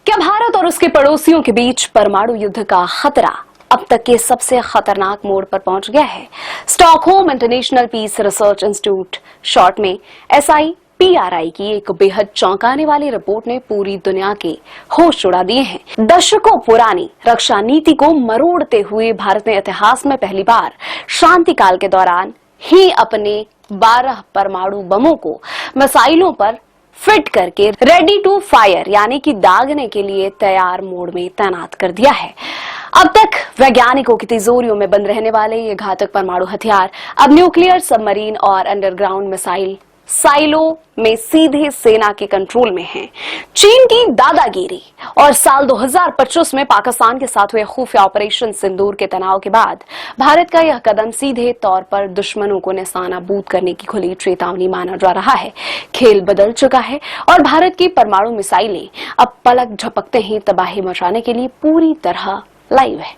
क्या भारत और उसके पड़ोसियों के बीच परमाणु युद्ध का खतरा अब तक के सबसे खतरनाक मोड़ पर पहुंच गया है? Stockholm International Peace Research Institute short में SIPRI की एक बेहद चौंकाने वाली रिपोर्ट ने पूरी दुनिया के होश उड़ा दिए हैं। दशकों पुरानी रक्षा नीति को मरोड़ते हुए भारत ने इतिहास में पहली बार शांति काल के दौरान ही अपने 12 परमाणु बमों को मिसाइलों पर फिट करके रेडी टू फायर यानी कि दागने के लिए तैयार मोड में तैनात कर दिया है। अब तक वैज्ञानिकों की तिजोरियों में बंद रहने वाले ये घातक परमाणु हथियार अब न्यूक्लियर सबमरीन और अंडरग्राउंड मिसाइल साइलो में सीधे सेना के कंट्रोल में हैं। चीन की दादागिरी और साल 2025 में पाकिस्तान के साथ हुए खुफिया ऑपरेशन सिंदूर के तनाव के बाद भारत का यह कदम सीधे तौर पर दुश्मनों को निशानाबूद करने की खुली चेतावनी माना जा रहा है। खेल बदल चुका है और भारत की परमाणु मिसाइलें अब पलक झपकते ही तबाही मचाने के लिए पूरी तरह लाइव है।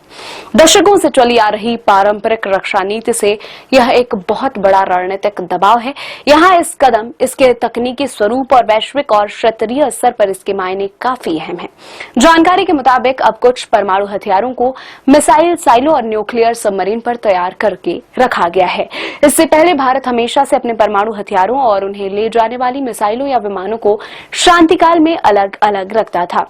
दशकों से चली आ रही पारंपरिक रक्षा नीति से यह एक बहुत बड़ा रणनीतिक दबाव है। यहाँ इस कदम, इसके तकनीकी स्वरूप और वैश्विक और क्षेत्रीय स्तर पर इसके मायने काफी अहम है। जानकारी के मुताबिक अब कुछ परमाणु हथियारों को मिसाइल साइलो और न्यूक्लियर सबमरीन पर तैयार करके रखा गया है। इससे पहले भारत हमेशा से अपने परमाणु हथियारों और उन्हें ले जाने वाली मिसाइलों या विमानों को शांतिकाल में अलग अलग रखता था।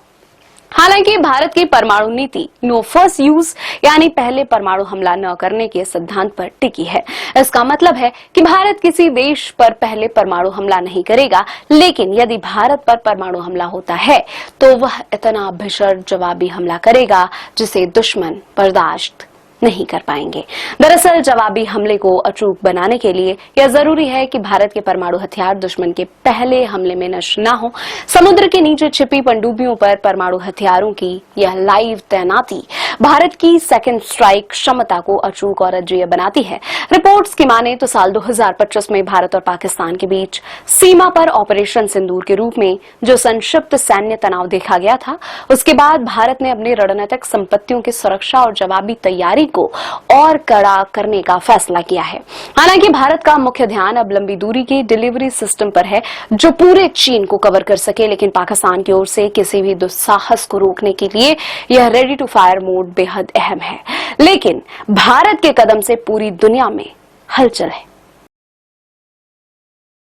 हालांकि भारत की परमाणु नीति नो फर्स्ट यूज यानी पहले परमाणु हमला न करने के सिद्धांत पर टिकी है। इसका मतलब है कि भारत किसी देश पर पहले परमाणु हमला नहीं करेगा, लेकिन यदि भारत पर परमाणु हमला होता है तो वह इतना भीषण जवाबी हमला करेगा जिसे दुश्मन बर्दाश्त नहीं कर पाएंगे। दरअसल जवाबी हमले को अचूक बनाने के लिए यह जरूरी है कि भारत के परमाणु हथियार दुश्मन के पहले हमले में नष्ट न हो। समुद्र के नीचे छिपी पनडुब्बियों पर परमाणु हथियारों की यह लाइव तैनाती भारत की सेकंड स्ट्राइक क्षमता को अचूक और अजेय बनाती है। रिपोर्ट्स की माने तो साल 2025 में भारत और पाकिस्तान के बीच सीमा पर ऑपरेशन सिंदूर के रूप में जो संक्षिप्त सैन्य तनाव देखा गया था, उसके बाद भारत ने अपनी रणनीतिक संपत्तियों की सुरक्षा और जवाबी तैयारी को और कड़ा करने का फैसला किया है। हालांकि भारत का मुख्य ध्यान अब लंबी दूरी के डिलीवरी सिस्टम पर है जो पूरे चीन को कवर कर सके, लेकिन पाकिस्तान की ओर से किसी भी दुस्साहस को रोकने के लिए यह रेडी टू फायर मोड बेहद अहम है। लेकिन भारत के कदम से पूरी दुनिया में हलचल है।